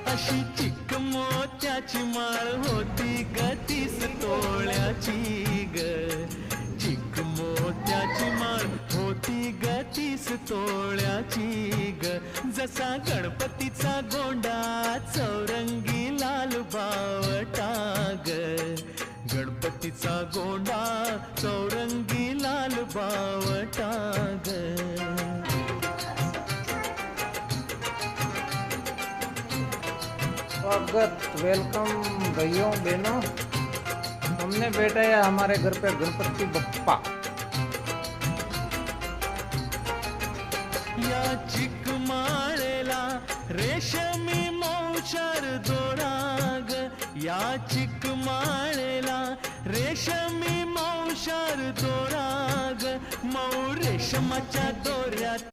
अशी चिक मोत्याची माळ होती ग 30 तोळ्याची ग. चिक मोत्याची माळ होती ग 30 तोळ्याची ग. जसा गणपतीचा गोंडा चौरंगी लाल बावटा ग. गणपतीचा गोंडा चौरंगी लाल बावटा ग. स्वागत, वेलकम भाइयों बहनों। हमने बैठाया हमारे घर पे गणपति बप्पा। या चिकमाळेला रेशमी मौचार दोराग. या चिकमाळेला रेशमी मौचार दोराग. मऊ रेशमाच्या दोऱ्यात